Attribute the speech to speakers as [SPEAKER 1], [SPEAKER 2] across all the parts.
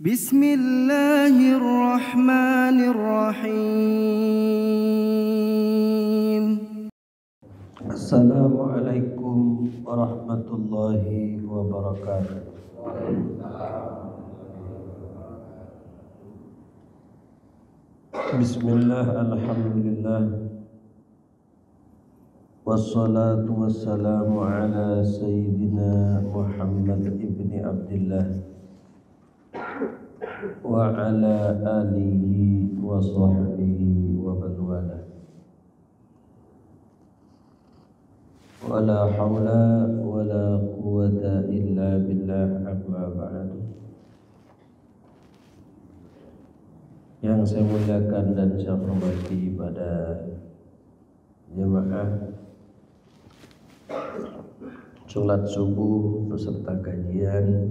[SPEAKER 1] Bismillahirrahmanirrahim.
[SPEAKER 2] Assalamualaikum warahmatullahi wabarakatuh. Bismillah, alhamdulillah, wassalatu wassalamu ala sayyidina Muhammad ibni Abdillah wa ala alihi wa sahbihi wa man wala. Wala hawla wala quwwata illa billah, amma ba'du. Yang saya muliakan dan saya hormati pada jemaah salat subuh beserta kajian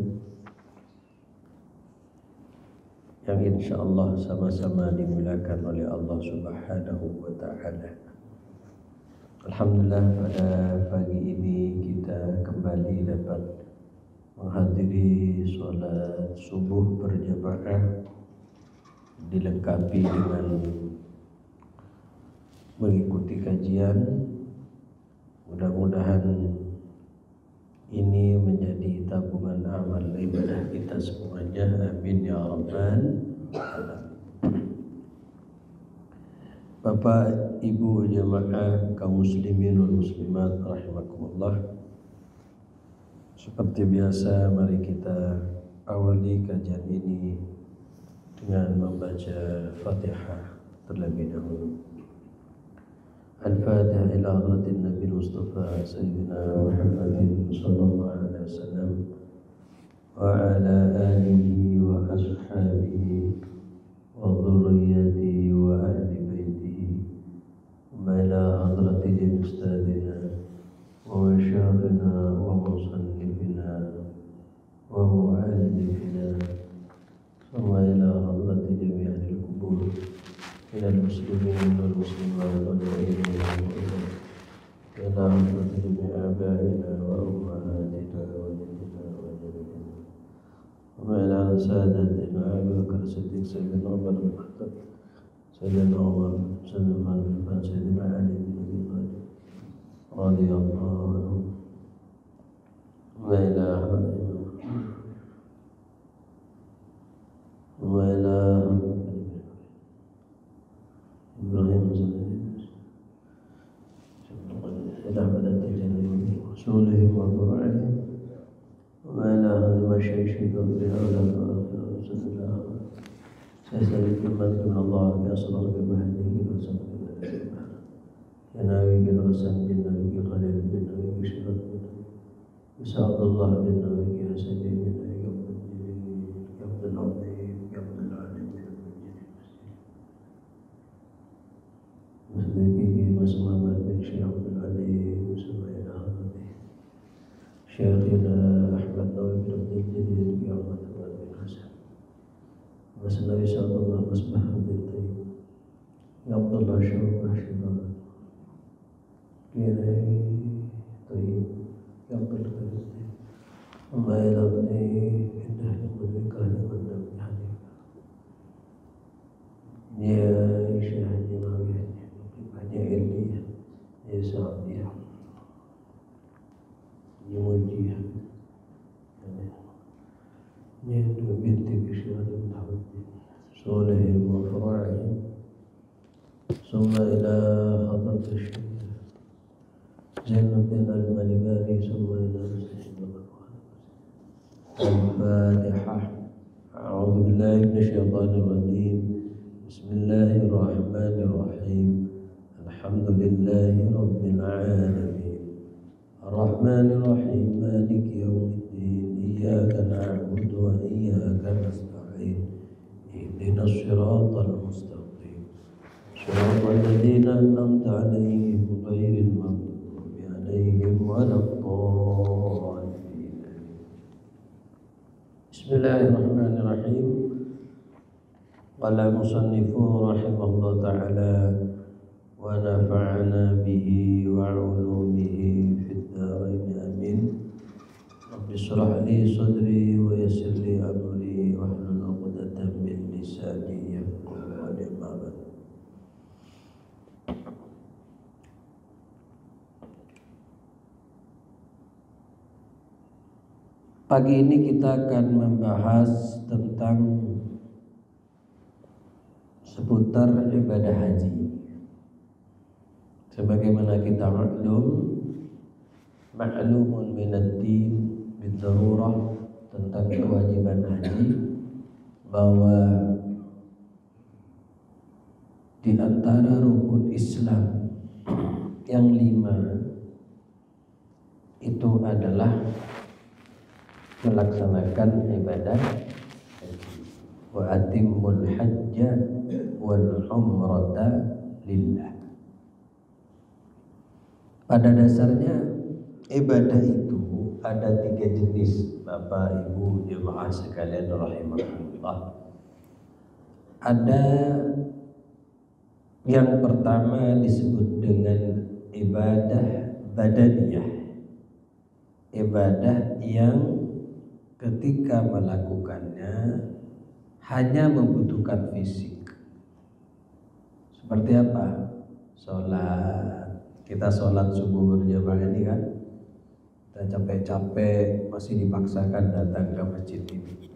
[SPEAKER 2] yang insyaallah sama-sama dimuliakan oleh Allah Subhanahu wa taala. Alhamdulillah, pada pagi ini kita kembali dapat menghadiri sholat subuh berjamaah, dilengkapi dengan mengikuti kajian. Mudah-mudahan ini menjadi tabungan amal ibadah kita semuanya, amin ya rabbal alamin. Bapak, Ibu jemaah kaum muslimin wal muslimat rahimakumullah. Seperti biasa, mari kita awali kajian ini dengan membaca Fatihah terlebih dahulu. Al-Fatihah ila hadratin Nabi Mustafa Sayyidina Muhammadin sallallahu alaihi wasallam wa ala alihi wa ashabihi wa dhurriyyatihi wa ahli إلى حضرة أستاذنا ومشايخنا ومصنفنا ومؤلفنا، ثم إلى حضرة جميع القبور من المسلمين والمسلمات والمؤمنين والمؤمنات، إلى حضرة جميع آبائنا وأمهاتنا وجدنا وجدنا، ثم إلى سادتنا أبي بكر الصديق سيدنا عمر بن الخطاب سيدنا عمر سيدنا علي بن أبي طالب رضي الله عنه، وإلى إبراهيم إلى بلد جنوبه وصولهم وفرعهم، وإلى مشايخ الأولاد سيسألكم من الله يصدر بمهده وسلم يناوي بالرسل بالنبي خليل بالنبي شرف بالنبي وسعد الله بالنبي حسن بالنبي قبل الجليل قبل العظيم قبل العالم مسلمه مسمى بن شيخ عبد العليم وسمعنا هذه شيخنا أحمد نووي بن عبد الجليل بأرض بن حسن Masnawi Syarullah Masbah Abdul Ya Abdullah Syarullah Syarullah Kirai Tayyib Ya Abdullah Tayyib Allah Ilabni Indah Yang Mendekat Yang Ya Syah Jimawiyah Banyak ilmiah Ya Sa'adiyah Ya Mujiyah يهدو بنتي بشهادة الحب صولهم وفرعهم، ثم إلى حضرة الشيخ زين الدين الملباري، ثم إلى الفاتحة. أعوذ بالله من الشيطان الرجيم. بسم الله الرحمن الرحيم. الحمد لله رب العالمين الرحمن الرحيم مالك يوم الدين إياك نعبد وإياك نستعين اهدنا الصراط المستقيم صراط الذين أنعمت عليهم غير المغضوب عليهم ولا الضالين. بسم الله الرحمن الرحيم. قال المصنف رحمه الله تعالى ونفعنا به وعلومه في الدارين آمين. رب اشرح لي صدري ويسر لي أمري واحلل عقدة Pagi ini kita akan membahas tentang seputar ibadah haji. Sebagaimana kita ma'lumun minad-din bid-darurah tentang kewajiban haji, bahwa di antara rukun Islam yang 5 itu adalah melaksanakan ibadah haji. Wa atimmul hajja wal umrata lillah. Pada dasarnya ibadah itu ada 3 jenis, Bapak Ibu jemaah sekalian rahimakumullah. Ada yang pertama disebut dengan ibadah badaniyah, ibadah yang ketika melakukannya hanya membutuhkan fisik. Seperti apa? Sholat. Kita sholat subuh berjamaah ini kan, kita capek-capek masih dipaksakan datang ke masjid ini.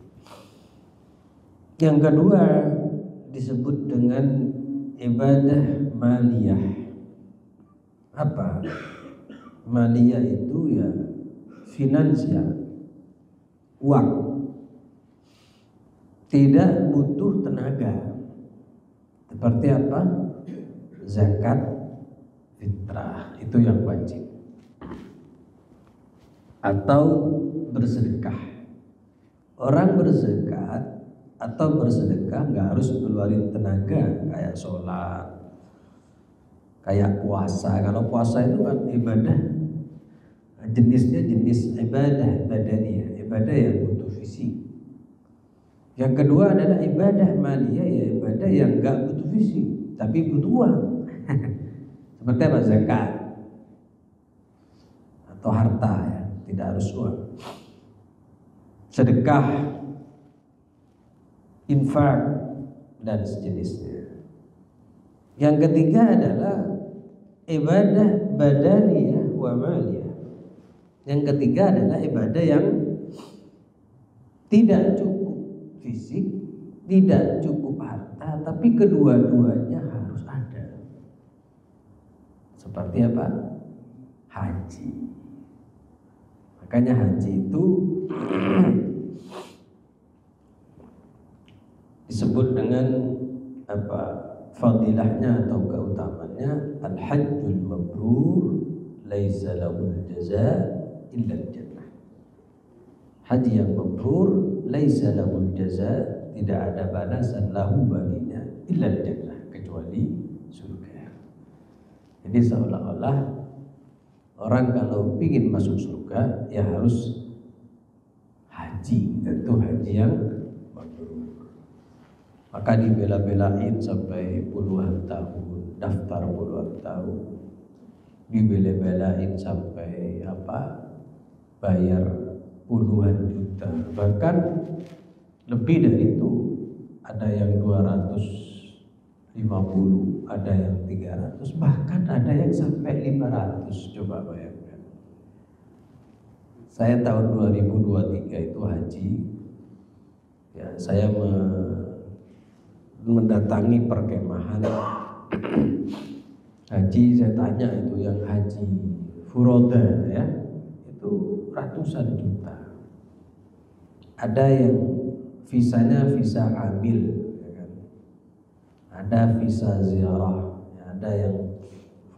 [SPEAKER 2] Yang kedua disebut dengan ibadah maliyah. Apa? Maliyah itu ya finansial, uang, tidak butuh tenaga. Seperti apa? Zakat fitrah, itu yang wajib. Atau bersedekah. Orang berzakat atau bersedekah nggak harus keluarin tenaga, kayak sholat, kayak puasa. Kalau puasa itu kan ibadah, jenisnya jenis ibadah badaniyah, ibadah yang butuh fisik. Yang kedua adalah ibadah maliyah, ya ibadah yang enggak butuh fisik tapi butuh uang. Seperti apa? Zakat atau harta, ya, tidak harus uang. Sedekah, infak dan sejenisnya. Yang ketiga adalah ibadah badaniyah wa maliyah. Yang ketiga adalah ibadah yang tidak cukup fisik, tidak cukup harta, tapi kedua-duanya harus ada. Seperti apa? Haji. Makanya haji itu disebut dengan apa? Fadilahnya atau keutamaannya, al-hajjul mabrur laisa lahul jazaa illa jannah. Haji yang mabrur laisa lahul jazaa, tidak ada balasan lahu baginya illa jannah, kecuali surga. Jadi seolah-olah orang kalau ingin masuk surga ya harus haji, tentu haji yang mabrur. Maka dibela-belain sampai puluhan tahun, daftar puluhan tahun, dibela-belain sampai apa? Bayar puluhan juta, bahkan lebih dari itu. Ada yang 250, ada yang 300, bahkan ada yang sampai 500. Coba bayangkan. Saya tahun 2023 itu haji, ya, saya mendatangi perkemahan haji. Saya tanya itu yang haji furoda, ya, itu ratusan juta. Ada yang visanya visa amil, ya kan? Ada visa ziarah, ya, ada yang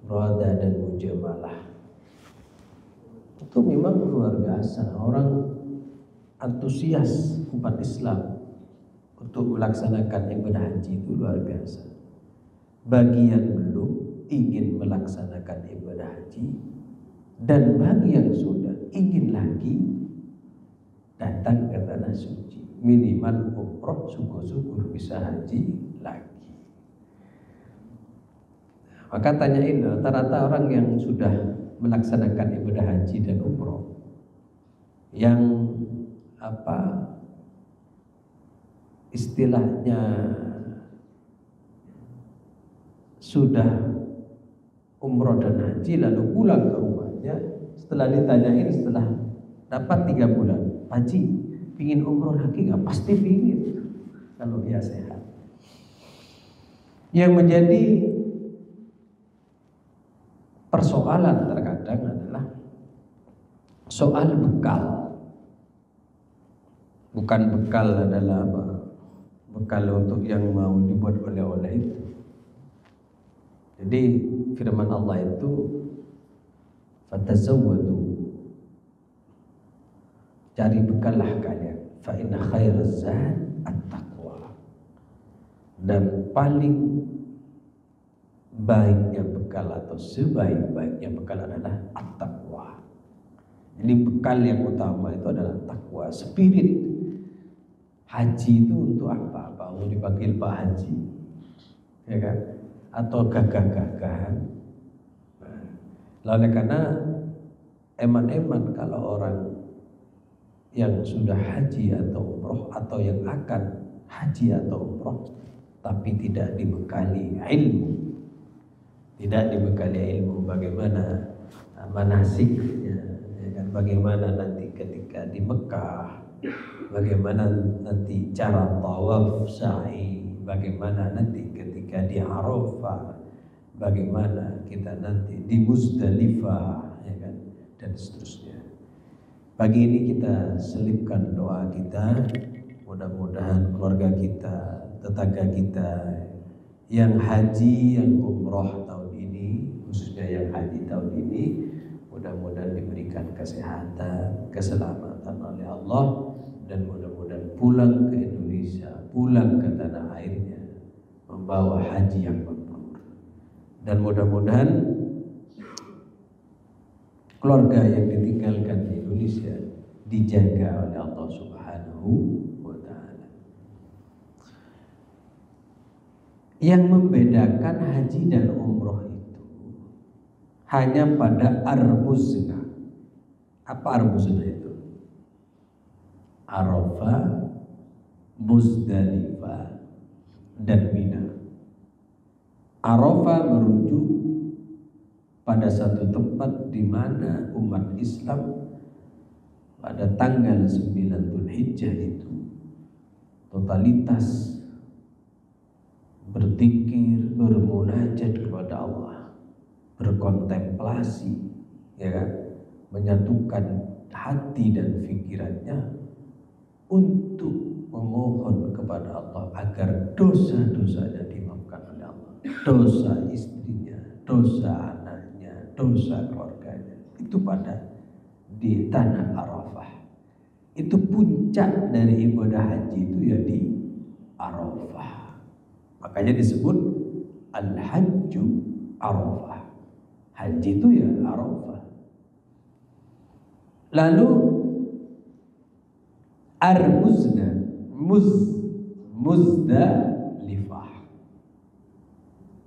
[SPEAKER 2] furoda dan mujamalah. Itu memang luar biasa. Orang antusias umat Islam untuk melaksanakan ibadah haji itu luar biasa. Bagi yang belum ingin melaksanakan ibadah haji, dan bagi yang sudah ingin lagi datang ke tanah suci, minimal umroh, syukur-syukur bisa haji lagi. Maka tanyain rata-rata orang yang sudah melaksanakan ibadah haji dan umroh, yang apa istilahnya sudah umroh dan haji lalu pulang ke rumahnya, setelah ditanyain, setelah dapat 3 bulan, Haji, pingin umroh lagi nggak? Pasti pingin kalau dia sehat. Yang menjadi persoalan terkadang adalah soal bekal. Bukan bekal adalah apa? Bekal untuk yang mau dibuat oleh-oleh itu. Jadi firman Allah itu fatazawwadu, cari bekallah kalian, fa inna khairaz zad at-taqwa, dan paling baiknya bekal atau sebaik-baiknya bekal adalah at-taqwa. Jadi bekal yang utama itu adalah takwa, spirit. Haji itu untuk apa? Mau dipanggil Pak Haji, ya kan? Atau gagah-gagahan. Oleh karena eman-eman kalau orang yang sudah haji atau umroh atau yang akan haji atau umroh tapi tidak dibekali ilmu, bagaimana manasiknya, ya kan? Bagaimana nanti ketika di Mekah, bagaimana nanti cara tawaf sa'i, bagaimana nanti ketika di Arafah, bagaimana kita nanti di Muzdalifah, ya kan? Dan seterusnya. Pagi ini kita selipkan doa kita, mudah-mudahan keluarga kita, tetangga kita yang haji, yang umroh tahun ini, khususnya yang haji tahun ini, mudah-mudahan diberikan kesehatan, keselamatan oleh Allah, dan mudah-mudahan pulang ke Indonesia, pulang ke tanah airnya membawa haji yang mabrur. Dan mudah-mudahan keluarga yang ditinggalkan di Indonesia dijaga oleh Allah Subhanahu wa ta'ala. Yang membedakan haji dan umroh itu hanya pada arbuzna. Apa arbuzna itu? Arafah, Muzdalifah, dan Mina. Arafah merujuk pada satu tempat di mana umat Islam pada tanggal 9 Dzulhijjah itu totalitas berzikir, bermunajat kepada Allah, berkontemplasi, ya kan? Menyatukan hati dan pikirannya untuk memohon kepada Allah agar dosa-dosanya dimaafkan oleh Allah, dosa istrinya, dosa anaknya, dosa keluarganya. Itu pada di tanah Arafah. Itu puncak dari ibadah haji itu ya di Arafah. Makanya disebut Al-Hajju Arafah. Haji itu ya Arafah. Lalu Arbuzna, Muzdalifah.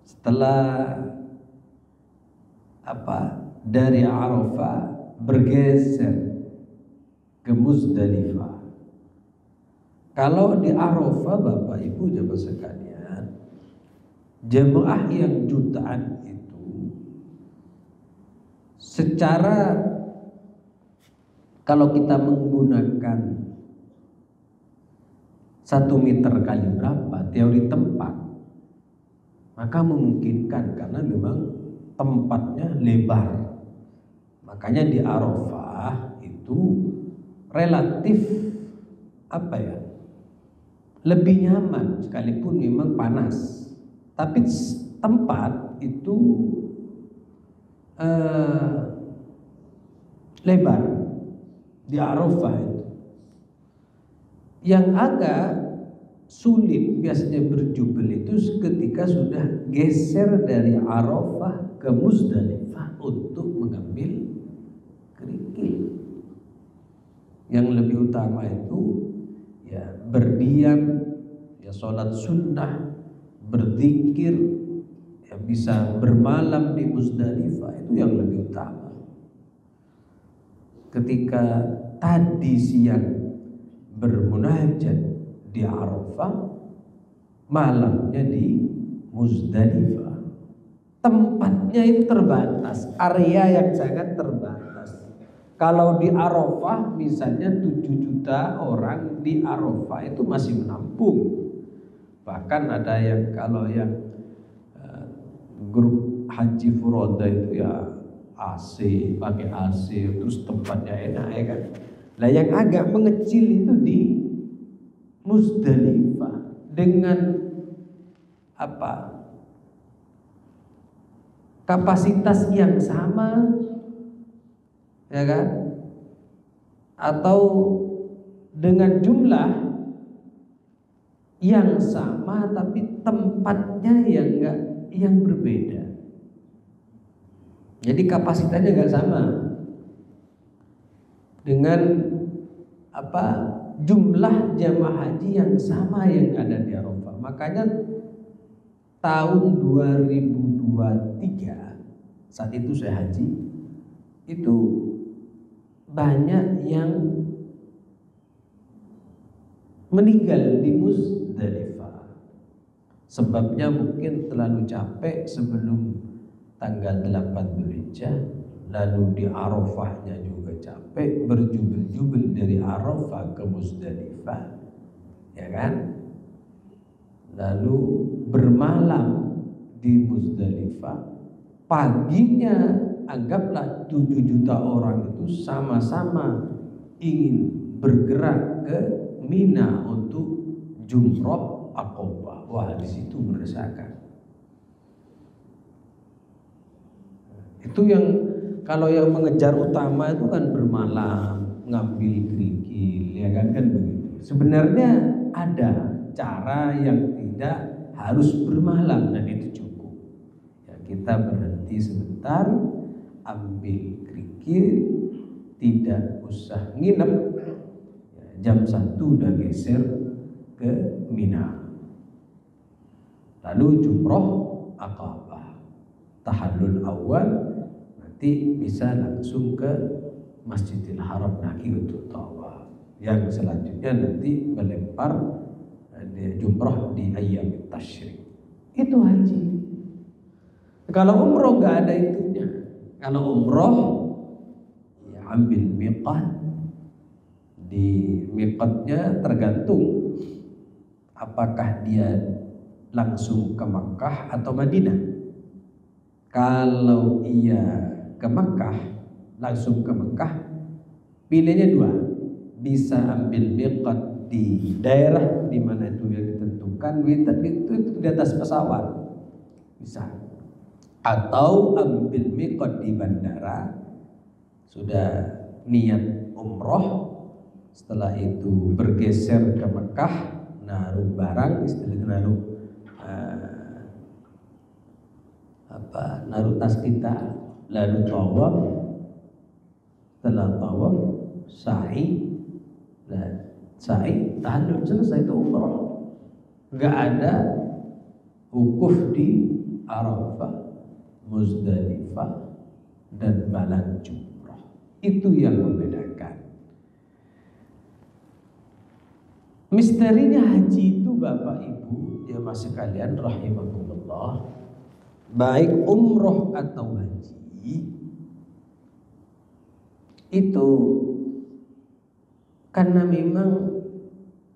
[SPEAKER 2] Setelah dari Arafah bergeser ke Muzdalifah. Kalau di Arafah, Bapak Ibu jemaah sekalian, jemaah yang jutaan itu secara, kalau kita menggunakan 1 meter kali berapa teori tempat, maka memungkinkan karena memang tempatnya lebar. Makanya di Arafah itu relatif lebih nyaman, sekalipun memang panas, tapi tempat itu lebar di Arafah itu. Yang agak sulit biasanya berjubel itu ketika sudah geser dari Arafah ke Muzdalifah untuk mengambil kerikil. Yang lebih utama itu ya berdiam, ya sholat sunnah, berzikir, ya bisa bermalam di Muzdalifah, itu yang lebih utama. Ketika tadi siang bermunajat di Arafah, malamnya di Muzdalifah. Tempatnya itu terbatas, area yang sangat terbatas.
[SPEAKER 3] Kalau di Arafah misalnya 7 juta orang di Arafah itu masih menampung. Bahkan ada yang kalau yang grup haji furoda itu ya AC, pakai AC, terus tempatnya enak ya kan. Nah yang agak mengecil itu di Muzdalifah dengan kapasitas yang sama, ya kan? Atau dengan jumlah yang sama tapi tempatnya yang berbeda. Jadi kapasitasnya nggak sama dengan jumlah jamaah haji yang sama yang ada di Arafah. Makanya tahun 2023 saat itu saya haji, itu banyak yang meninggal di Muzdalifah. Sebabnya mungkin terlalu capek sebelum tanggal 8 Dzulhijjah, lalu di Arafahnya juga capek, berjubel-jubel dari Arafah ke Muzdalifah, ya kan? Lalu bermalam di Muzdalifah, paginya anggaplah 7 juta orang itu sama-sama ingin bergerak ke Mina untuk Jumrah Aqabah. Wah, di situ merasakan. Itu yang kalau yang mengejar utama itu kan bermalam, ngambil kerikil, ya kan begitu. Sebenarnya ada cara yang tidak harus bermalam dan itu cukup. Ya, kita berhenti sebentar, ambil kerikil, tidak usah nginep. Ya, jam 1 udah geser ke Mina. Lalu Jumrah Aqabah, tahallul awal, nanti bisa langsung ke Masjidil Haram lagi untuk tawaf. Yang selanjutnya nanti melempar Jumrah di ayyam tasyrik. Itu haji. Kalau umroh nggak ada itunya. Kalau umroh ya ambil miqat. Di miqatnya tergantung apakah dia langsung ke Makkah atau Madinah. Kalau ia ke Makkah, langsung ke Makkah, pilihnya 2. Bisa ambil miqat di daerah di mana itu yang ditentukan, itu di atas pesawat bisa, atau ambil miqat di bandara, sudah niat umroh, setelah itu bergeser ke Mekah, naruh barang, istilahnya naruh tas kita, lalu tawaf, setelah tawaf sa'i, tahallul, selesai itu umrah. Enggak ada wukuf di Arafah, Muzdalifah dan Balan Jumrah. Itu yang membedakan. Misterinya haji itu Bapak Ibu ya mas sekalian rahimakumullah, baik umroh atau haji itu karena memang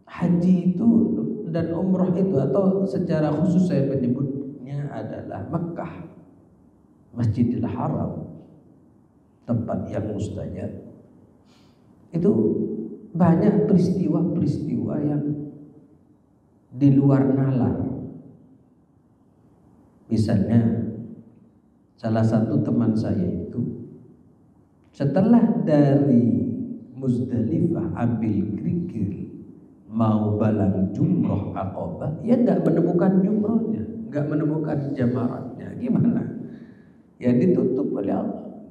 [SPEAKER 3] haji itu dan umroh itu, atau secara khusus saya menyebutnya adalah Mekah, Masjidil Haram, tempat yang mustajab. Itu banyak peristiwa-peristiwa yang di luar nalar. Misalnya salah satu teman saya itu setelah dari Muzdalifah ambil kerikil mau balang Jumrah Aqabah, ya nggak menemukan jumrahnya, nggak menemukan jamaratnya. Gimana? Ya ditutup oleh Allah.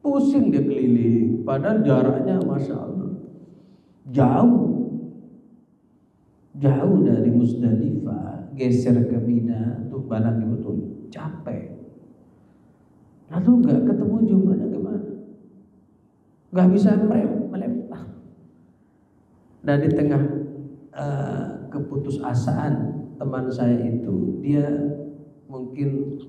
[SPEAKER 3] Pusing dia keliling, padahal jaraknya masya Allah jauh dari Muzdalifah, geser ke Mina untuk balang itu capek. Lalu nggak ketemu jumrahnya gimana? Nggak bisa melempar. Dan di tengah keputusasaan teman saya itu, dia mungkin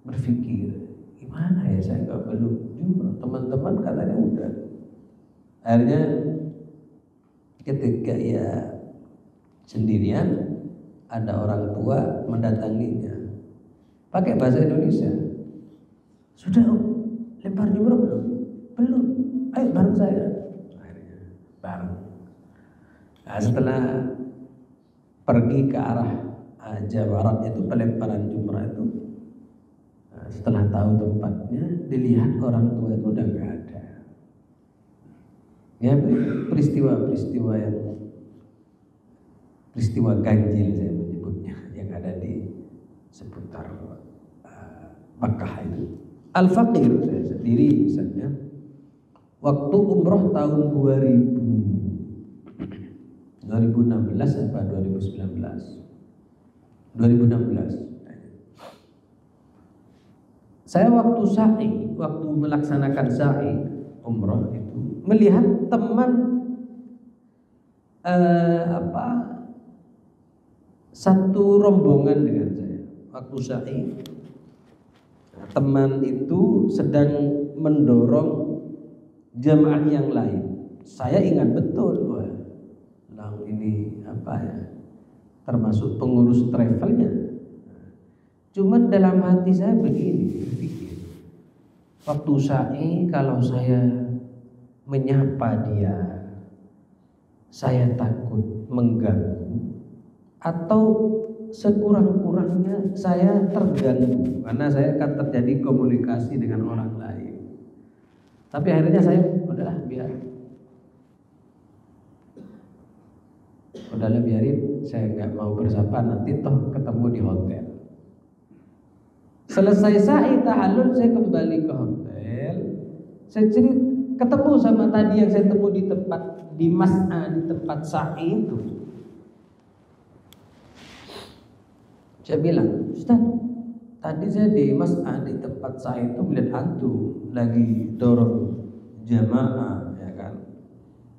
[SPEAKER 3] berpikir, gimana ya saya nggak belum jumrah, teman-teman katanya udah. Akhirnya ketika ia sendirian, ada orang tua mendatanginya pakai bahasa Indonesia. Sudah lempar jumroh belum? Belum. Ayo bareng saya. Akhirnya bareng. Nah, setelah pergi ke arah Jamarat itu pelemparan jumrah itu, nah, setelah tahu tempatnya, dilihat orang tua itu udah nggak ada. Ya, peristiwa-peristiwa ganjil saya menyebutnya yang ada di seputar Makkah itu. Al-Faqir saya sendiri misalnya, waktu umroh tahun 2016 apa 2019? 2016. Saya waktu melaksanakan sa'i umroh itu melihat teman satu rombongan dengan saya waktu sa'i. Teman itu sedang mendorong jamaah yang lain. Saya ingat betul, wah, ini apa ya? Termasuk pengurus travelnya. Cuman dalam hati saya begini, berpikir, waktu sa'i kalau saya menyapa dia, saya takut mengganggu, atau sekurang-kurangnya saya terganggu karena saya akan terjadi komunikasi dengan orang lain. Tapi akhirnya saya udahlah biarin, saya nggak mau bersapa, nanti toh ketemu di hotel. Selesai sa'i tahallul, saya kembali ke hotel. Saya ketemu sama tadi yang saya temu di tempat sa'i itu. Saya bilang, Ustaz, tadi saya di mas'ah di tempat sa'i itu melihat antum lagi dorong jamaah, ya kan?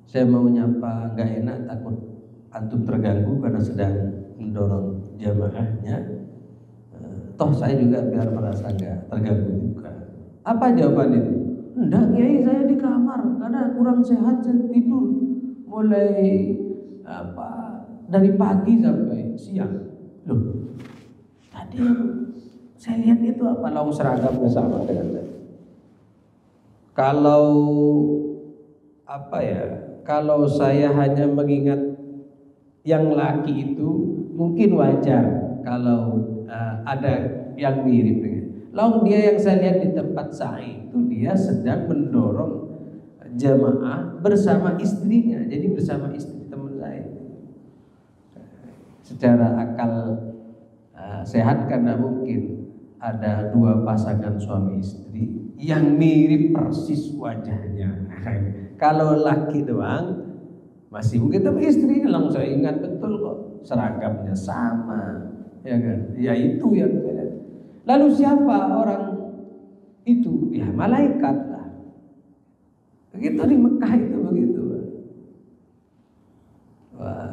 [SPEAKER 3] Saya mau nyapa nggak enak, takut antum terganggu karena sedang mendorong jamaahnya. Toh saya juga biar merasa nggak terganggu juga. Apa jawaban itu? Enggak, Kiai, saya di kamar karena kurang sehat, saya tidur mulai dari pagi sampai siang. Loh, tadi saya lihat itu apa? Laung seragamnya sama dengan saya. Kalau saya hanya mengingat yang laki itu mungkin wajar kalau ada yang mirip dengan. Lalu dia yang saya lihat di tempat sa'i itu dia sedang mendorong jamaah bersama istrinya, jadi bersama istri teman saya. Secara akal sehat karena mungkin ada dua pasangan suami istri yang mirip persis wajahnya. Kalau laki doang masih mungkin, tapi istrinya langsung saya ingat betul kok, seragamnya sama, ya kan? Ya itu yang saya. Lalu siapa orang itu? Ya malaikat lah. Begitu di Mekah itu begitu.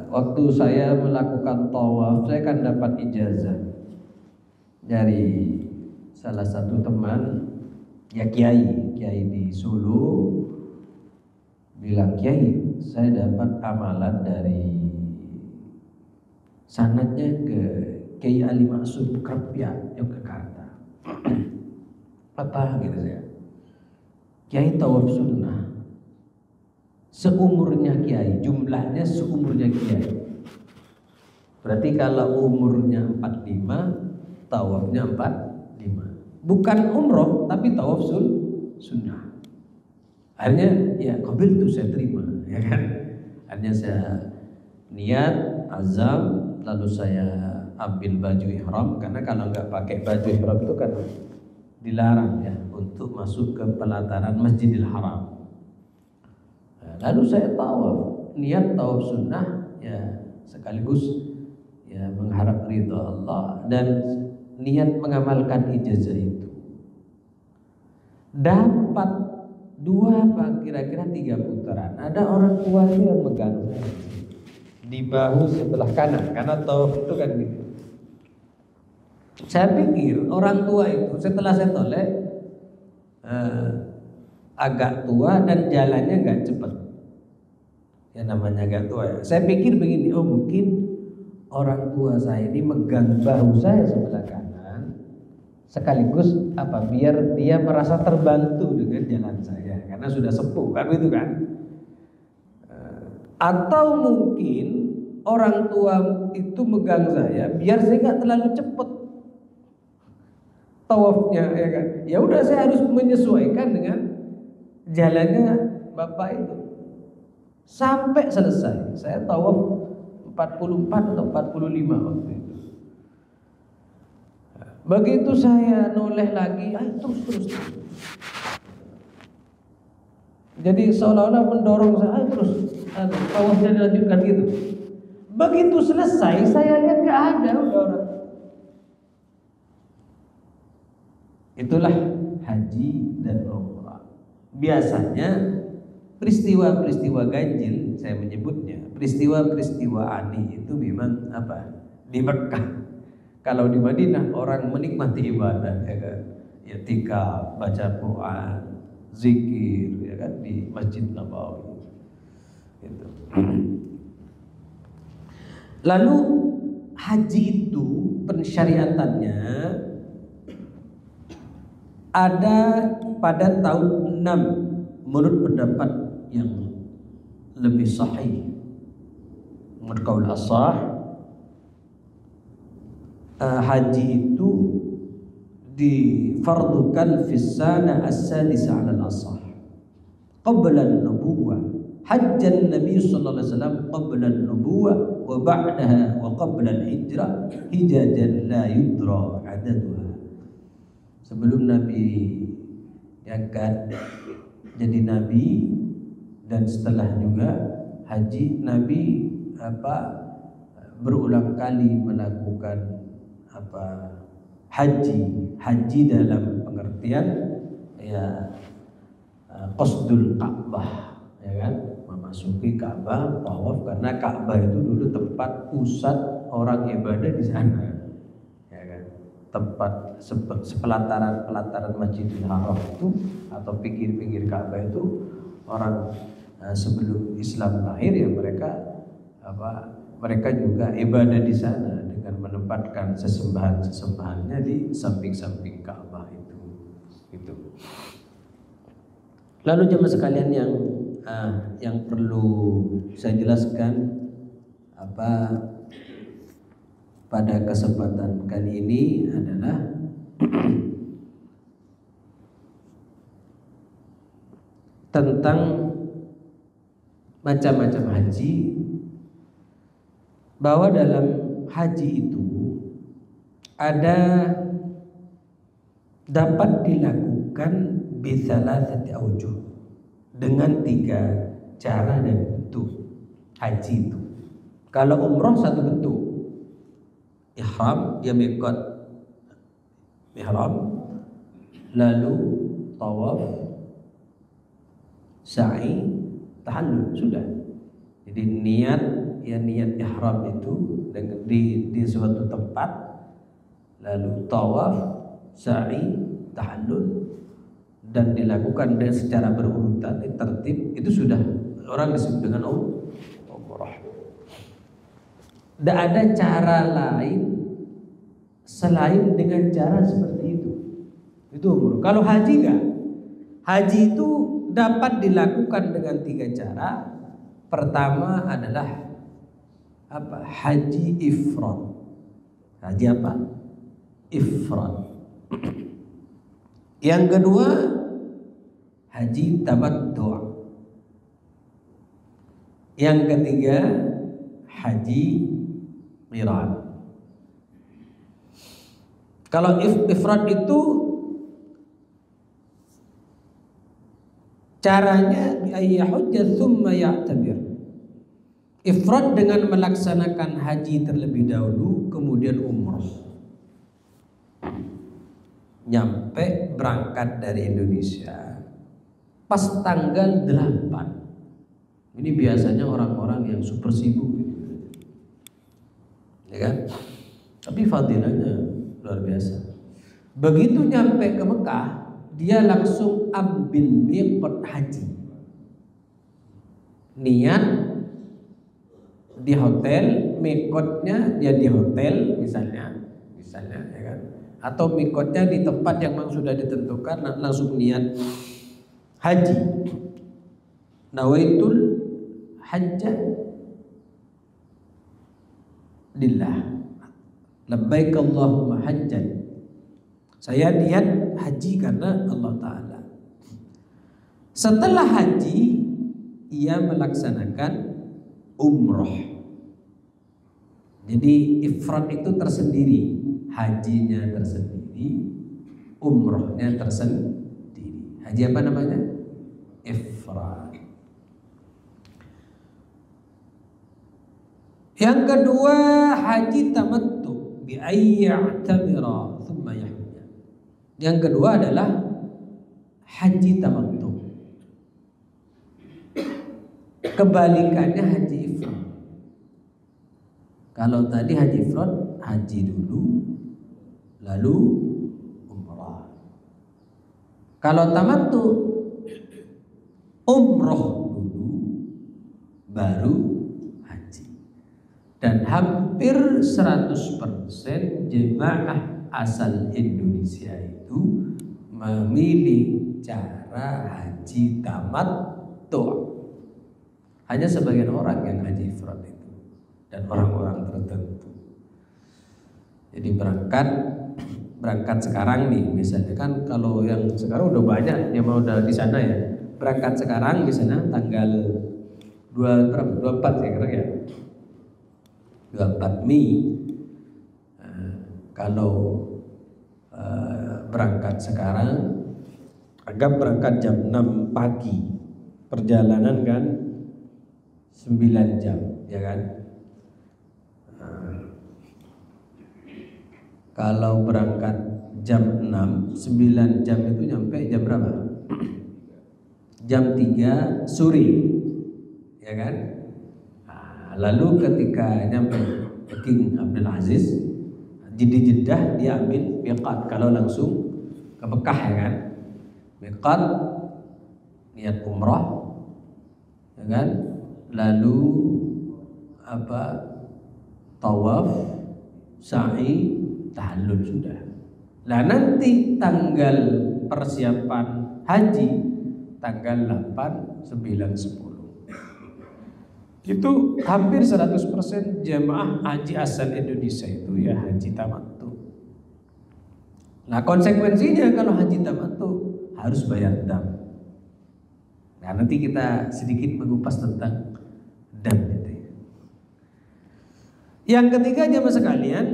[SPEAKER 3] Waktu saya melakukan tawaf, saya kan dapat ijazah dari salah satu teman, ya kiai di Solo, bilang, Kiai, saya dapat amalan dari sanadnya ke Kiai Ali Maksud Krepia, Yogyakarta. Apa gitu saya? Kiai tawaf sunnah seumurnya Kiai, jumlahnya seumurnya Kiai. Berarti kalau umurnya 45, tawafnya 45. Bukan umroh, tapi tawaf sunnah. Akhirnya ya qabil itu saya terima, ya kan? Akhirnya saya niat, azam, lalu saya ambil baju ihram, karena kalau nggak pakai baju ihram itu kan dilarang ya untuk masuk ke pelataran Masjidil Haram. Lalu saya tawaf, niat tawaf sunnah ya, sekaligus ya mengharap ridha Allah dan niat mengamalkan ijazah itu. Dapat 2 kira-kira 3 putaran. Ada orang tua itu yang megang di bahu sebelah kanan, karena tawaf itu kan gitu. Saya pikir orang tua itu setelah saya toleh agak tua dan jalannya nggak cepat. yang namanya agak tua ya. Saya pikir begini, oh mungkin orang tua saya ini megang bahu saya sebelah kanan, sekaligus apa? Biar dia merasa terbantu dengan jalan saya, karena sudah sepuh kan gitu kan? Atau mungkin orang tua itu megang saya biar saya nggak terlalu cepet tawafnya, ya kan? Ya udah, saya harus menyesuaikan dengan jalannya bapak itu sampai selesai. Saya tawaf 44 atau 45 waktu itu. Begitu saya noleh lagi, terus. Jadi seolah-olah mendorong saya, terus tawafnya dilanjutkan gitu. Begitu selesai, saya lihat nggak ada udah orang. Itulah haji dan umrah. Biasanya peristiwa-peristiwa ganjil, saya menyebutnya peristiwa-peristiwa aneh itu memang apa? Di Mekah. Kalau di Madinah orang menikmati ibadah, ya kan? Ya tikaf, baca Quran, zikir, ya kan, di Masjid Nabawi. Gitu. Lalu haji itu pensyariatannya ada pada tahun 6 menurut pendapat yang lebih sahih, menurut qaul ashah. Haji itu difardukan fi sana as-sadisa 'ala al-ashah qabla an-nubuwah. Hajjan Nabi sallallahu alaihi wasallam qabla an-nubuwah wa ba'daha wa qabla al-hijrah hijajan la yudra 'adaduha. Sebelum Nabi diangkat jadi nabi dan setelah juga haji, Nabi berulang kali melakukan haji dalam pengertian ya qasdul Ka'bah, ya kan, memasuki Ka'bah, tawaf, karena Ka'bah itu dulu tempat pusat orang ibadah di sana, ya kan, tempat sepelataran Masjidil Haram itu atau pinggir-pinggir Ka'bah itu orang sebelum Islam lahir ya mereka juga ibadah di sana dengan menempatkan sesembahannya di samping-samping Ka'bah itu. Gitu. Lalu jemaah sekalian yang perlu saya jelaskan pada kesempatan kali ini adalah tentang macam-macam haji, bahwa dalam haji itu ada dapat dilakukan bisalasati aujuh, dengan 3 cara dan bentuk haji itu. Kalau umroh 1 bentuk, ihram, dia miqat ihram, lalu tawaf, sa'i, tahallul, sudah. Jadi niat ihram itu di suatu tempat, lalu tawaf, sa'i, tahallul, dan dilakukan secara berurutan, tertib, itu sudah orang disebut dengan umrah. Tidak ada cara lain selain dengan cara seperti itu. Itu umrah. Kalau haji enggak. Haji itu dapat dilakukan dengan 3 cara. Pertama adalah haji ifrad. Haji apa? Ifrad. Yang kedua haji tamattu'. Yang ketiga haji qiran. Kalau ifrad itu caranya ayyahujja thumma ya'tabir. Ifrad dengan melaksanakan haji terlebih dahulu, kemudian umrah. Nyampe berangkat dari Indonesia pas tanggal 8. Ini biasanya orang-orang yang super sibuk, ya kan? Tapi fadilahnya luar biasa. Begitu nyampe ke Mekah, dia langsung ambil miqat haji. Niat di hotel, mikotnya dia di hotel misalnya ya kan, atau mikotnya di tempat yang memang sudah ditentukan, langsung niat haji, nawaitul hajjah lillah, labbaik Allahumma hajjan, saya niat haji karena Allah Ta'ala. Setelah haji ia melaksanakan umroh. Jadi ifrad itu tersendiri, hajinya tersendiri, umrohnya tersendiri. Haji apa namanya? Ifrad. Yang kedua haji tamattu bi ayya'tamira thumma yahujja. Yang kedua adalah haji tamattu. Kebalikannya haji ifrad. Kalau tadi haji ifrad, haji dulu lalu umrah. Kalau tamattu, umroh dulu baru haji. Dan hampir 100% jemaah asal Indonesia itu memilih cara haji tamattu. Hanya sebagian orang yang haji ifrad itu, dan orang-orang tertentu. Jadi berangkat sekarang nih, misalnya kan kalau yang sekarang udah banyak yang mau udah di sana ya. Berangkat sekarang di sana tanggal 24 ya kira ya. 24 Mei. Kalau berangkat sekarang, anggap berangkat jam 6 pagi, perjalanan kan 9 jam, ya kan? Kalau berangkat jam 6, 9 jam itu nyampe jam berapa? Jam 3 sore, ya kan? Lalu ketika nyampe King Abdul Aziz, di Jeddah dia ambil miqat. Kalau langsung ke Mekah, ya kan? Miqat, niat umrah, ya kan? Lalu tawaf, sa'i, tahallul sudah. Nah nanti tanggal persiapan haji tanggal 8, 9, 10. Itu hampir 100% jemaah haji asal Indonesia itu ya haji tamattu. Nah konsekuensinya kalau haji tamattu harus bayar dam. Nah nanti kita sedikit mengupas tentang dam itu. Yang ketiga jemaah sekalian,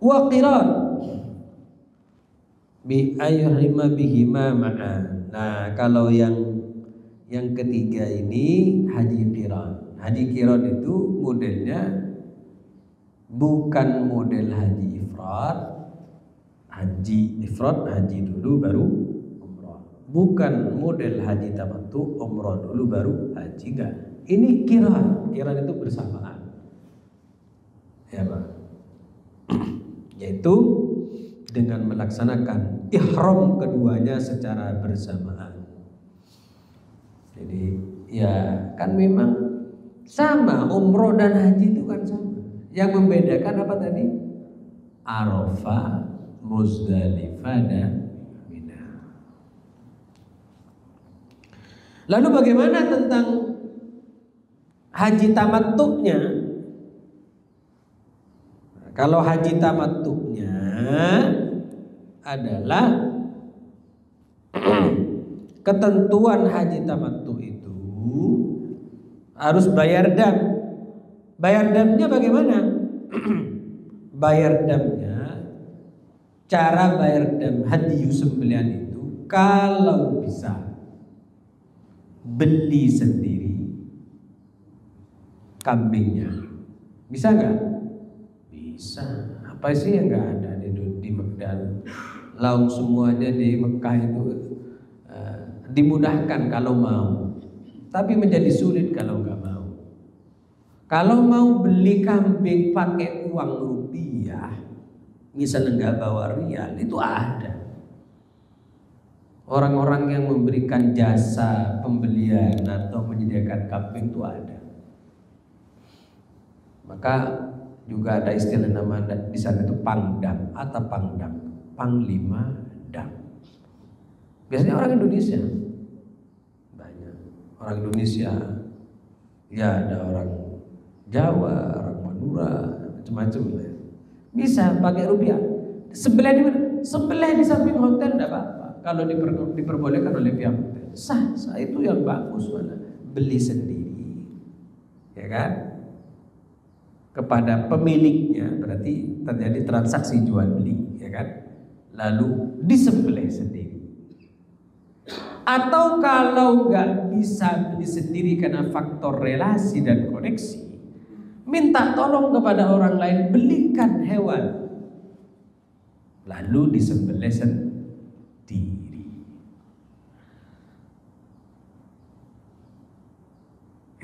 [SPEAKER 3] wa qiran bi ayyuhima bihima ma'an. Nah kalau yang ketiga ini haji qiran. Haji qiran itu modelnya bukan model haji ifrad. Haji ifrad haji dulu baru umrah. Bukan model haji tamattu, umrah dulu baru haji, enggak. Ini qiran. Qiran itu bersamaan. Ya, Pak. Yaitu dengan melaksanakan ihram keduanya secara bersamaan. Jadi ya kan memang sama, umroh dan haji itu kan sama. Yang membedakan apa tadi? Arafah, Muzdalifah dan Mina. Lalu bagaimana tentang haji tamattunya? Kalau haji tamattunya adalah ketentuan haji tamattu itu harus bayar dam. Bayar damnya bagaimana? Bayar damnya, cara bayar dam hadyu sembelihan itu kalau bisa beli sendiri kambingnya. Bisa nggak? Bisa. Apa sih yang nggak ada di Mekah? Laung semuanya di Mekah itu dimudahkan kalau mau, tapi menjadi sulit kalau nggak mau. Kalau mau beli kambing pakai uang rupiah, misalnya nggak bawa rial, itu ada. Orang-orang yang memberikan jasa pembelian atau menyediakan kambing itu ada. Maka juga ada istilah nama di sana itu pangdam atau panglima dam. Biasanya orang Indonesia, banyak orang Indonesia, ya ada orang Jawa, orang Madura, macam-macam lah. Bisa pakai rupiah. Sebelah di mana? Sebelah di samping hotel tidak apa-apa. Kalau diperbolehkan oleh pihak hotel, sah itu yang bagus mana. Beli sendiri, ya kan? Kepada pemiliknya berarti terjadi transaksi jual beli, ya kan? Lalu disembelih sendiri. Atau kalau nggak bisa beli sendiri karena faktor relasi dan koneksi, minta tolong kepada orang lain belikan hewan, lalu disembelih sendiri.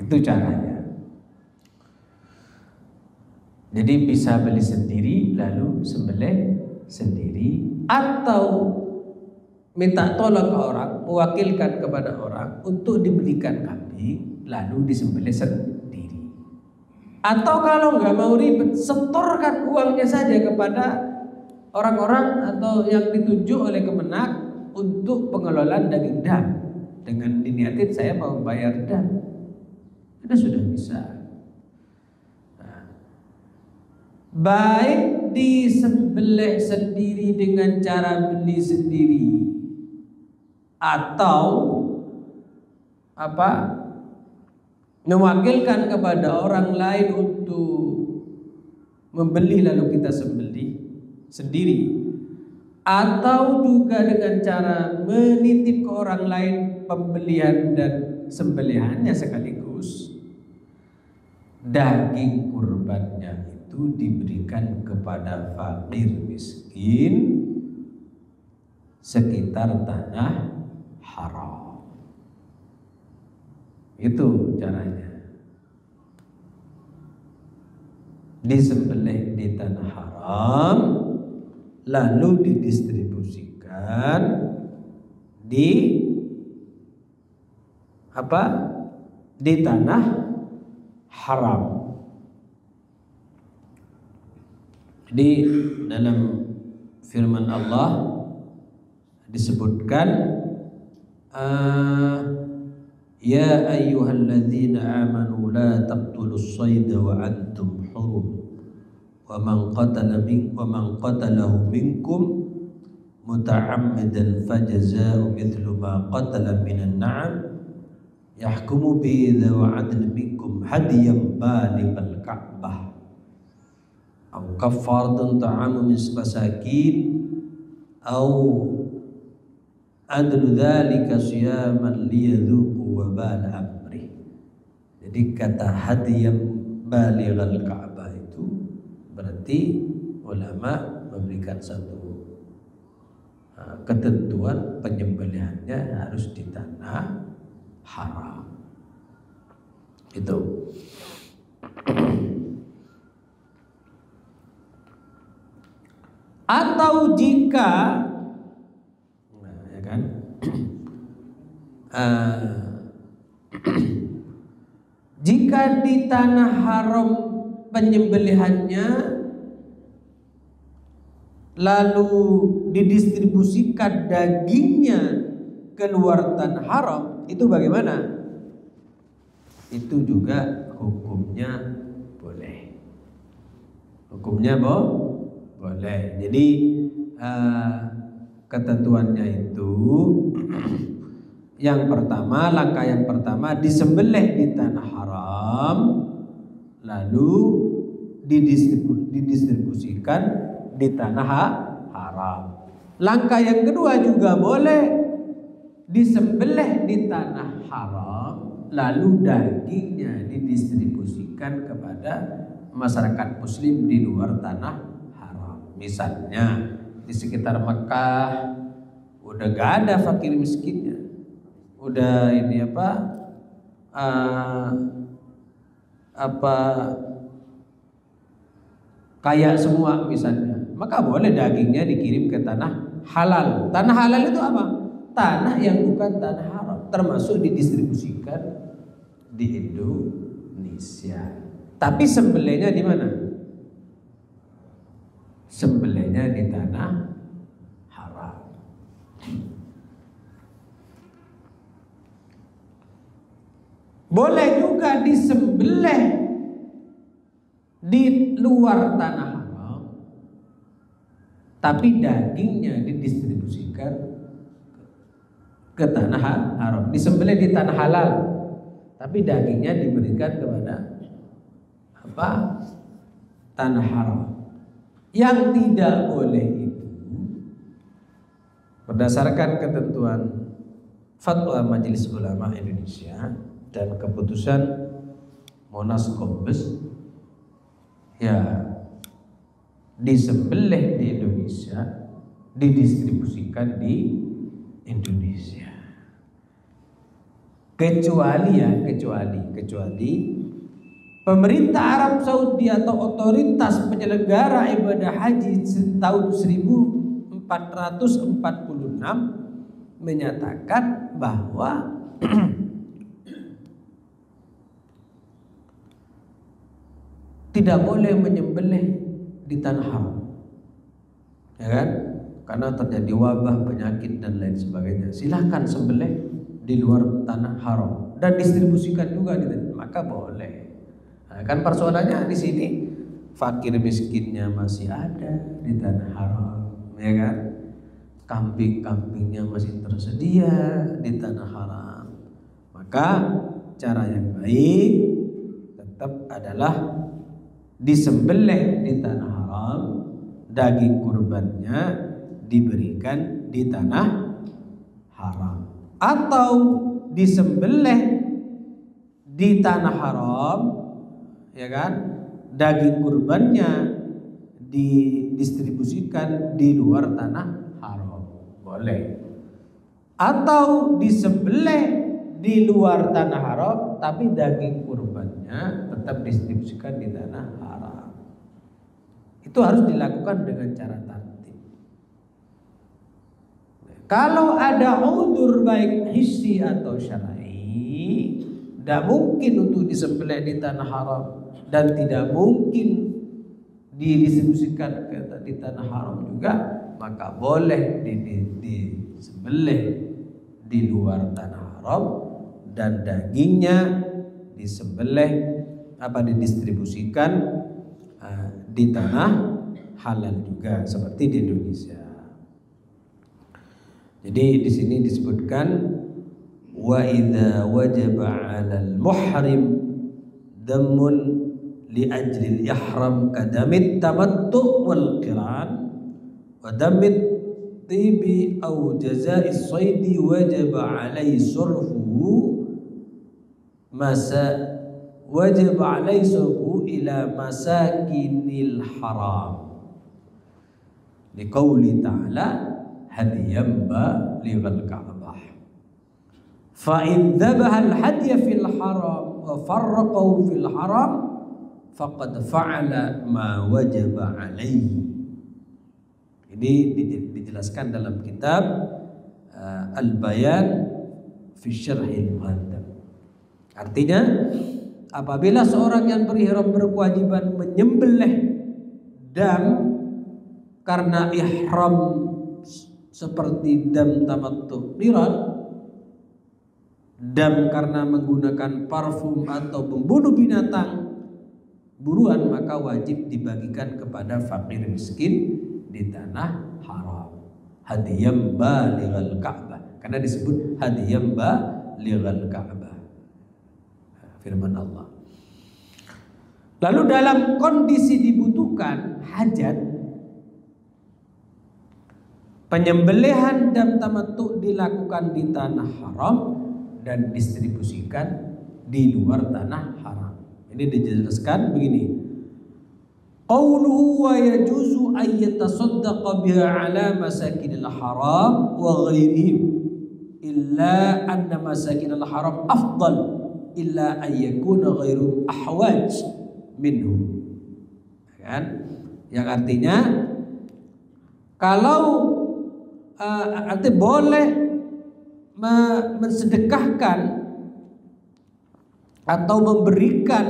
[SPEAKER 3] Itu caranya. Jadi bisa beli sendiri lalu sembelih sendiri, atau minta tolong ke orang, mewakilkan kepada orang untuk dibelikan kambing lalu disembelih sendiri. Atau kalau nggak mau ribet, setorkan uangnya saja kepada orang-orang atau yang ditunjuk oleh Kemenak untuk pengelolaan daging dam, dengan diniatin saya mau bayar dam, itu sudah bisa. Baik disembelih sendiri dengan cara beli sendiri, atau mewakilkan kepada orang lain untuk membeli lalu kita sembelih sendiri, atau juga dengan cara menitip ke orang lain pembelian dan sembelihannya sekaligus. Daging kurbannya itu diberikan kepada fakir miskin sekitar tanah haram. Itu caranya. Disembelih di tanah haram lalu didistribusikan di tanah haram. Jadi dalam firman Allah disebutkan, ya ayyuhalladzina amanu la taqtulus sayda wa antum hurum wa man qatalahu minkum muta'ammidan fajaza'u mithlu ma qatala minan na'am yahkumu bihi dzawu 'adlin minkum hadiyan balighal ka'bah aw kafaratun ta'amu masakin aw adlu dzalika siyaman liyadzuqu wabal amri. Jadi kata hadiyan balighal ka'bah itu berarti ulama memberikan satu ketentuan penyembelihannya harus di tanah haram. Itu. Atau jika ya kan jika di tanah haram penyembelihannya lalu didistribusikan dagingnya keluar tanah haram, itu bagaimana? Itu juga hukumnya boleh. Hukumnya boleh. Jadi ketentuannya itu yang pertama, langkah yang pertama disembelih di tanah haram lalu didistribusikan di tanah haram. Langkah yang kedua juga boleh disembelih di tanah haram lalu dagingnya didistribusikan kepada masyarakat muslim di luar tanah haram. Misalnya di sekitar Mekah udah gak ada fakir miskinnya, udah ini kaya semua misalnya, maka boleh dagingnya dikirim ke tanah halal. Tanah halal itu apa? Tanah yang bukan tanah haram, termasuk didistribusikan di Indonesia. Tapi sembelihnya di mana? Sembelihnya di tanah haram. Boleh juga disembelih di luar tanah haram, tapi dagingnya didistribusikan ke tanah haram. Disembelih di tanah halal, tapi dagingnya diberikan kepada apa? Tanah haram. Yang tidak boleh itu berdasarkan ketentuan Fatwa Majelis Ulama Indonesia dan keputusan Monas Kombes, ya disembelih di Indonesia, didistribusikan di Indonesia. Kecuali pemerintah Arab Saudi atau otoritas penyelenggara ibadah haji tahun 1446 menyatakan bahwa tidak boleh menyembelih di tanah haram, ya kan? Karena terjadi wabah, penyakit dan lain sebagainya. Silahkan sembelih di luar tanah haram dan distribusikan juga di tanah, maka boleh. Nah, kan persoalannya di sini fakir miskinnya masih ada di tanah haram, ya kan? Kambing-kambingnya masih tersedia di tanah haram. Maka cara yang baik tetap adalah disembelih di tanah haram, daging kurbannya diberikan di tanah haram, atau disembelih di tanah haram, ya kan, daging kurbannya didistribusikan di luar tanah haram, boleh. Atau disembelih di luar tanah haram, tapi daging kurbannya tetap distribusikan di tanah haram. Itu harus dilakukan dengan cara tertib. Kalau ada udzur baik hissi atau syar'i, tidak mungkin untuk disembelih di tanah haram dan tidak mungkin didistribusikan di tanah haram juga, maka boleh disembelih di luar tanah haram dan dagingnya disembelih didistribusikan di tanah halal juga seperti di Indonesia. Jadi di sini disebutkan wa idza wajaba 'alal muhrim damun li ajli al-ihram kadamit tamattu wal qiran wa damit tibi aw jazaa'i as-sayd wajaba 'alaihi surfuhu wajib alaihi surfu ila masakinil haram liqauli ta'ala hadiyan balighal ka'bah fa in dhabaha al-hadiya fil haram wa farraqahu fil haram faqad fa'ala ma wajaba alaihi. Ini dijelaskan dalam kitab Al-Bayan fi Syarhil Muhaddab. Artinya apabila seorang yang berihram berkewajiban menyembelih dam karena ihram seperti dam tamattu qiran, dam karena menggunakan parfum atau membunuh binatang buruan, maka wajib dibagikan kepada fakir miskin di tanah haram. Hadiyam balighal Ka'bah, karena disebut hadiyam balighal Ka'bah. Firman Allah. Lalu dalam kondisi dibutuhkan hajat, penyembelihan dam tamattu dilakukan di tanah haram dan distribusikan di luar tanah haram. Ini dijelaskan begini. Qauluhu wa yajuzu ay yatasaddaqa biha ala masakinil haram wa ghairihim illa anna masakinil haram afdal illa ayyakuna ghairu ahwaj minhu, kan? Yang artinya kalau boleh mensedekahkan atau memberikan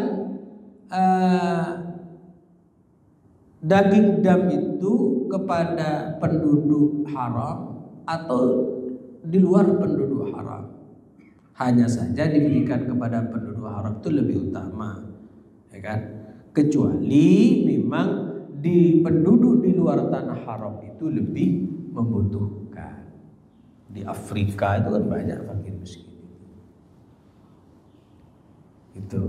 [SPEAKER 3] daging dam itu kepada penduduk haram atau di luar penduduk haram. Hanya saja diberikan kepada penduduk haram itu lebih utama, ya kan? Kecuali memang di penduduk di luar tanah haram itu lebih membutuhkan. Di Afrika itu kan banyak fakir miskin. Itu.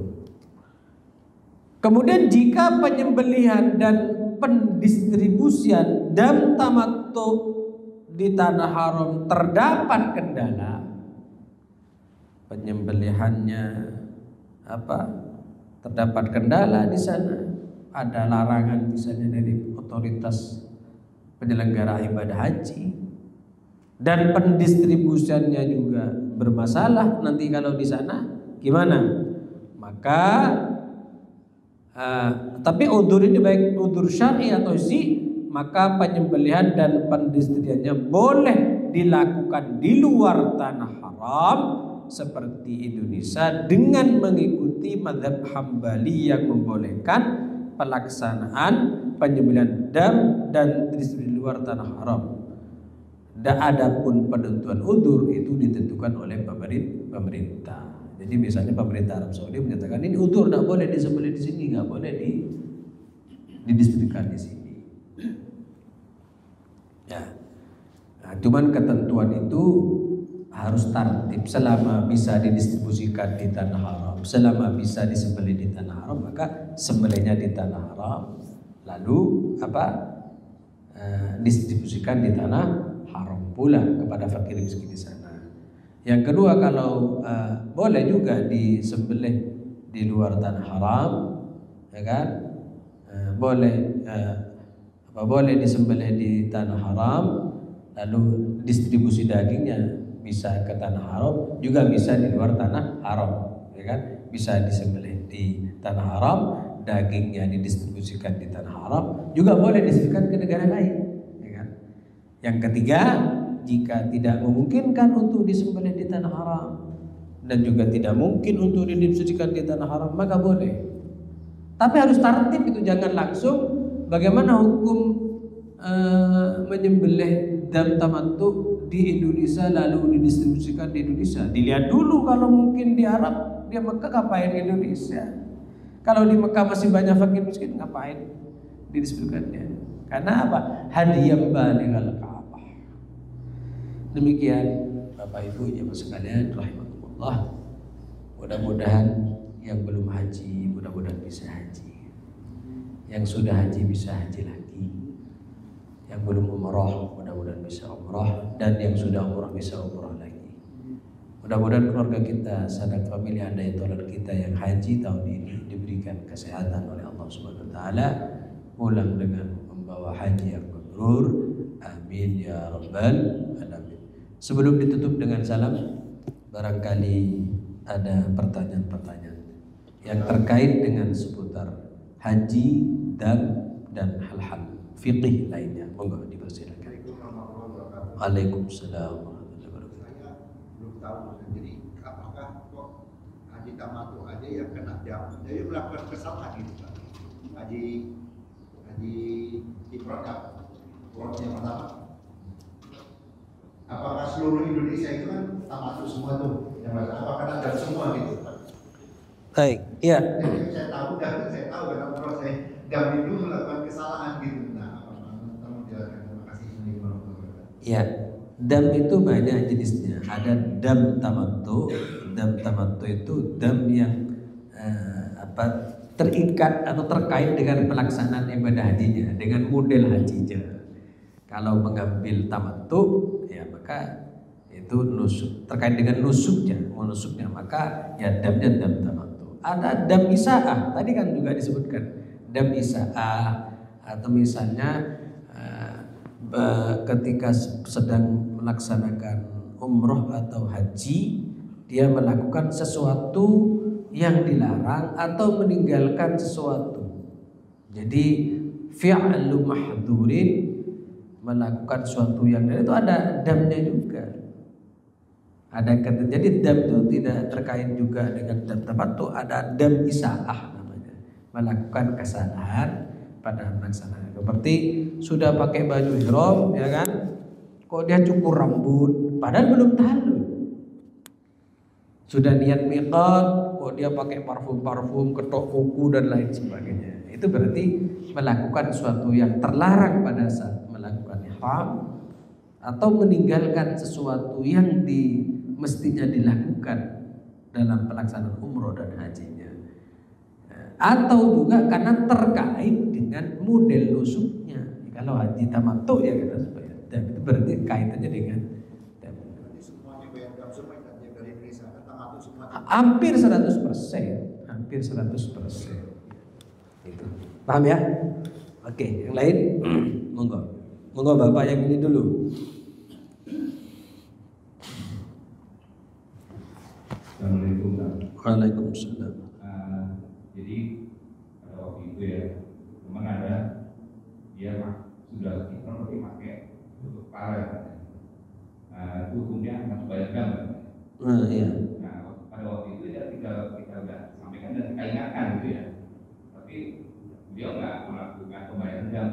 [SPEAKER 3] Kemudian jika penyembelihan dan pendistribusian dam tamattu di tanah haram terdapat kendala, penyembelihannya terdapat kendala di sana, ada larangan misalnya dari otoritas penyelenggara ibadah haji, dan pendistribusiannya juga bermasalah nanti kalau di sana gimana? Maka tapi udzur ini baik udzur syar'i atau maka penyembelihan dan pendistribusiannya boleh dilakukan di luar tanah haram seperti Indonesia dengan mengikuti mazhab Hambali yang membolehkan pelaksanaan penyembelihan dam dan distribusi di luar tanah haram. Dan adapun penentuan udzur itu ditentukan oleh pemerintah. Jadi misalnya pemerintah Arab Saudi menyatakan ini udzur, tidak boleh disembelih di sini, nggak boleh didistribusikan di sini. Ya, nah, cuman ketentuan itu harus tertib. Selama bisa didistribusikan di tanah haram, selama bisa disembelih di tanah haram, maka sembelihnya di tanah haram. Lalu distribusikan di tanah haram pula kepada fakir miskin di sana. Yang kedua, kalau boleh juga disembelih di luar tanah haram, ya kan? Boleh disembelih di tanah haram, lalu distribusi dagingnya bisa ke tanah haram, juga bisa di luar tanah haram, ya kan? Bisa disembelih di tanah haram, dagingnya didistribusikan di tanah haram, juga boleh didistribusikan ke negara lain, ya kan? Yang ketiga, jika tidak memungkinkan untuk disembelih di tanah haram dan juga tidak mungkin untuk didistribusikan di tanah haram, maka boleh. Tapi harus tertib itu, jangan langsung bagaimana hukum menyembelih dam tamattu di Indonesia lalu didistribusikan di Indonesia. Dilihat dulu, kalau mungkin di Arab, di Mekah ngapain di Indonesia? Kalau di Mekah masih banyak fakir miskin, ngapain didistribusikannya? Karena apa? Hadiyah balighal Ka'bah. Demikian Bapak Ibu jemaah sekalian rahimakumullah. Mudah-mudahan yang belum haji mudah-mudahan bisa haji. Yang sudah haji bisa haji lagi. Yang belum umrah mudah-mudahan bisa umrah, dan yang sudah umrah bisa umrah lagi. Mudah-mudahan keluarga kita, sanak famili Anda yang tolong kita yang haji tahun ini diberikan kesehatan oleh Allah Subhanahu wa taala, pulang dengan membawa haji yang mabrur. Amin ya rabbal alamin. Sebelum ditutup dengan salam, barangkali ada pertanyaan-pertanyaan yang terkait dengan seputar haji dan hal-hal fiqih lainnya. Monggo dipersilakan. Waalaikumsalam warahmatullahi wabarakatuh.
[SPEAKER 4] Saya belum tahu, jadi apakah kok haji tamattu aja yang kena jam? Jadi melakukan kesalahan gitu Pak. Haji ifrad yang pertama. Apakah seluruh Indonesia itu kan tamattu semua tuh? Yang apakah kena jam semua gitu Pak?
[SPEAKER 3] Baik, iya.
[SPEAKER 4] Jadi saya tahu karena kalau saya jam itu melakukan kesalahan gitu. Nah, tolong jelaskan. Terima kasih.
[SPEAKER 3] Ya, dam itu banyak jenisnya. Ada dam tamattu. Dam tamattu itu dam yang terikat atau terkait dengan pelaksanaan ibadah hajinya, dengan model hajinya. Kalau mengambil tamattu, ya maka itu nusuk, terkait dengan nusuknya, maka ya damnya dam tamattu. Ada dam isaah, tadi kan juga disebutkan dam isaah, atau misalnya ketika sedang melaksanakan umroh atau haji, dia melakukan sesuatu yang dilarang atau meninggalkan sesuatu. Jadi fi'lu mahdhurin, melakukan sesuatu yang itu ada damnya juga. Jadi dam itu tidak terkait juga dengan dam tamattu, ada dam isaah namanya. melakukan kesalahan pada pelaksanaan. Seperti sudah pakai baju ihram, ya kan? Kok dia cukur rambut, padahal belum tahallul. Sudah niat miqat, kok dia pakai parfum-parfum, ketok kuku dan lain sebagainya. Itu berarti melakukan sesuatu yang terlarang pada saat melakukan ihram, atau meninggalkan sesuatu yang mestinya dilakukan dalam pelaksanaan umroh dan hajinya. Atau juga karena terkait dengan model nusuknya. Kalau haji tamattu ya kita supaya, dan itu berarti kaitannya dengan
[SPEAKER 4] semuanya bayar dam semua dari Indonesia, tamattu semua.
[SPEAKER 3] hampir 100%, hampir 100%. Itu. Paham ya? Oke, yang lain monggo. Monggo Bapak yang ini dulu.
[SPEAKER 5] Assalamualaikum.
[SPEAKER 3] Waalaikumsalam.
[SPEAKER 5] Jadi pada waktu itu ya, memang ada dia sudah pakai untuk kepala. Itu hukumnya masuk bayar dam.
[SPEAKER 3] Iya.
[SPEAKER 5] Nah, pada waktu itu ya kita udah sampaikan dan kita ingatkan gitu ya. Tapi dia nggak melakukan pembayaran dam.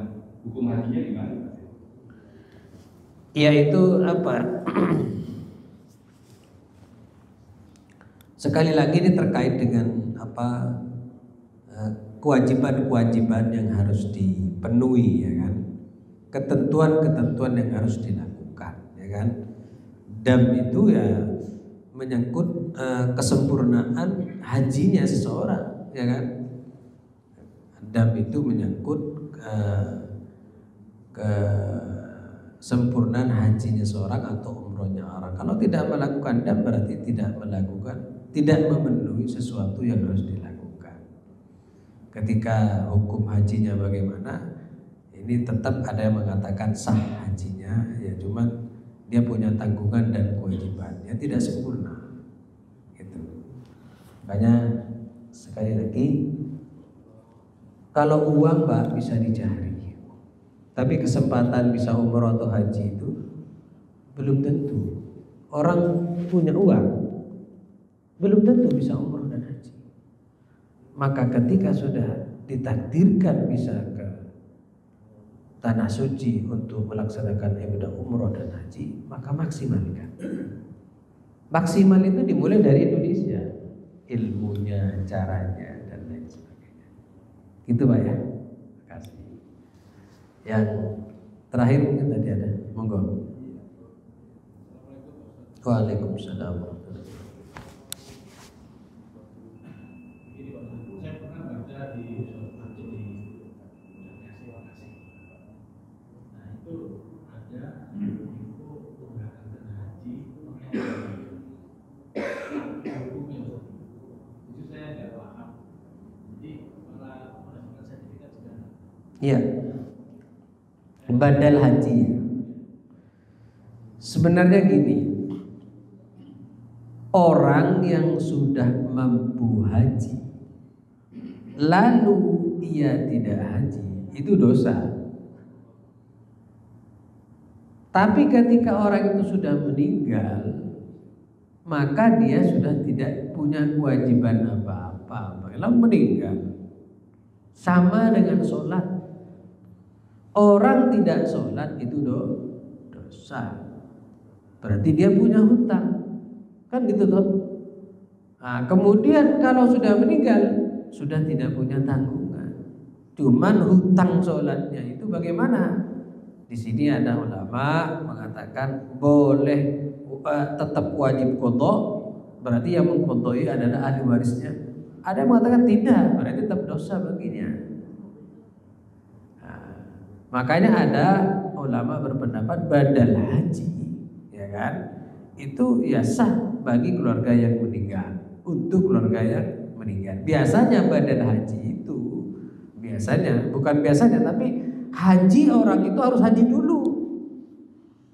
[SPEAKER 5] Hukum hajinya gimana?
[SPEAKER 3] Ya itu apa? Sekali lagi ini terkait dengan apa, kewajiban-kewajiban yang harus dipenuhi, ya kan? Ketentuan-ketentuan yang harus dilakukan, ya kan? Dam itu ya menyangkut kesempurnaan hajinya seseorang, ya kan? Dam itu menyangkut kesempurnaan hajinya seorang atau umrohnya orang. Kalau tidak melakukan dam berarti tidak memenuhi sesuatu yang harus dilakukan. Ketika hukum hajinya bagaimana? Ini tetap ada yang mengatakan sah hajinya, ya cuman dia punya tanggungan dan kewajibannya tidak sempurna. Gitu. Makanya sekali lagi, kalau uang Pak bisa dicari, tapi kesempatan bisa umroh atau haji itu belum tentu. Orang punya uang belum tentu bisa umroh dan haji. Maka ketika sudah ditakdirkan bisa ke tanah suci untuk melaksanakan ibadah umroh dan haji, maka maksimalkan. Maksimal itu dimulai dari Indonesia, ilmunya, caranya dan lain sebagainya. Gitu Pak ya. Terima kasih. Yang terakhir mungkin tadi ada, monggo. Waalaikumsalam. Iya, badal haji. Sebenarnya gini, orang yang sudah mampu haji lalu ia tidak haji, itu dosa. Tapi ketika orang itu sudah meninggal, maka dia sudah tidak punya kewajiban apa-apa. Kalau meninggal, sama dengan sholat. Orang tidak sholat itu dosa. Berarti dia punya hutang. Kan gitu toh. Nah, kemudian kalau sudah meninggal, sudah tidak punya tanggungan. Cuman hutang sholatnya itu bagaimana? Di sini ada ulama mengatakan boleh tetap wajib qadha, berarti yang mengqadai adalah ahli warisnya. Ada yang mengatakan tidak, berarti tetap dosa baginya. Makanya ada ulama berpendapat badal haji, ya kan? Itu ya sah bagi keluarga yang meninggal, untuk keluarga yang meninggal. Biasanya badal haji itu, bukan biasanya, tapi haji orang itu harus haji dulu.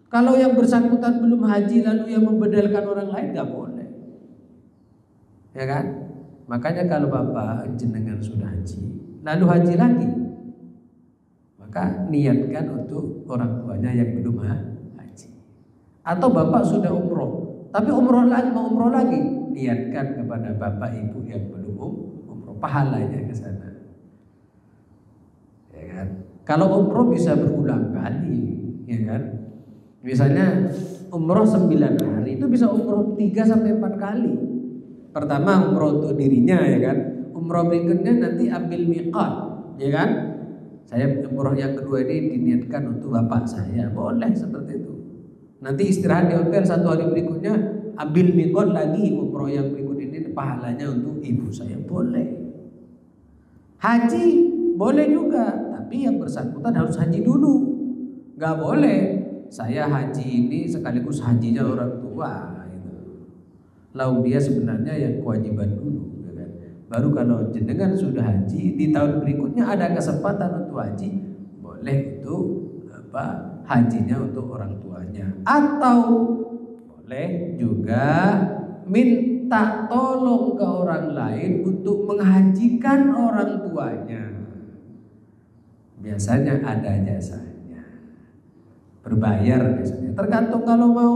[SPEAKER 3] Kalau yang bersangkutan belum haji lalu yang membadalkan orang lain nggak boleh, ya kan? Makanya kalau bapak jenengan sudah haji, lalu haji lagi, maka niatkan untuk orang tuanya yang belum haji. Atau bapak sudah umroh, tapi mau umroh lagi, niatkan kepada bapak ibu yang belum umroh, pahalanya ke sana. Kalau umroh bisa berulang kali, ya kan? Misalnya umroh 9 hari itu bisa umroh 3-4 kali. Pertama umroh untuk dirinya, ya kan? Umroh berikutnya nanti ambil miqat, ya kan? Saya umroh yang kedua ini diniatkan untuk bapak saya, boleh seperti itu. Nanti istirahat di hotel 1 hari berikutnya ambil miqat lagi, umroh yang berikut ini pahalanya untuk ibu saya, boleh. Haji boleh juga, tapi yang bersangkutan harus haji dulu. Gak boleh saya haji ini sekaligus hajinya orang tua gitu. Lalu dia sebenarnya yang kewajiban dulu, ya kan? Baru kalau jenengan sudah haji di tahun berikutnya ada kesempatan untuk haji, boleh itu hajinya untuk orang tuanya. Atau boleh juga minta tolong ke orang lain untuk menghajikan orang tuanya. Biasanya ada jasanya, berbayar biasanya. Tergantung, kalau mau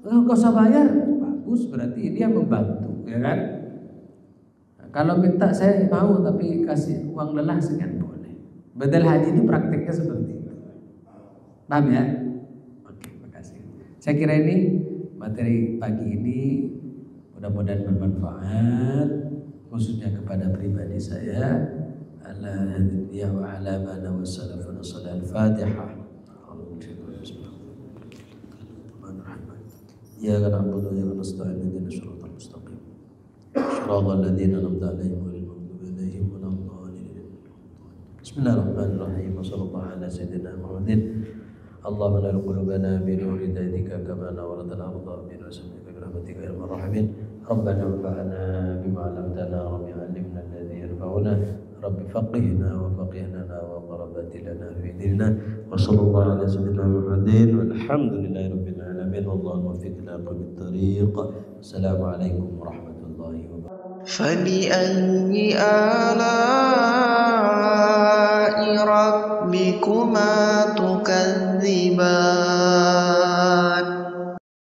[SPEAKER 3] nggak usah bayar, bagus, berarti dia membantu, ya kan? Nah, kalau minta saya mau tapi kasih uang lelah sekian, boleh. Badal haji ini prakteknya seperti itu. Paham ya? Oke, makasih. Saya kira ini materi pagi ini mudah-mudahan bermanfaat, khususnya kepada pribadi saya. Ala hadhihi wa ala mana wa salafun al-Fatihah. Ya na'budu wa ya nasta'in ihdinas siratal mustaqim. Shiratal ladzina an'amta 'alaihim ghairil maghdubi 'alaihim waladdallin. Bismillahirrahmanirrahim. Wassallallahu ala sayyidina Muhammadin. Allahumma la qulubana bi nuri hidayika kama nawwarta al-ardha bi nurika bi rahmatika ya arhamar rahimin. Rabbana anfa'na bima 'allamtana wa 'allimna alladhi yanfa'una. Rabbi faqihna wa faqihna wa qarabati lana fi dinina. Wa sallallahu ala sayyidina Muhammadin walhamdulillahi rabbil alamin. Wallahu muwaffiq ila aqwamit thariq. Assalamualaikum warahmatullahi wabarakatuh.
[SPEAKER 6] فبأي آلاء ربكما تكذبان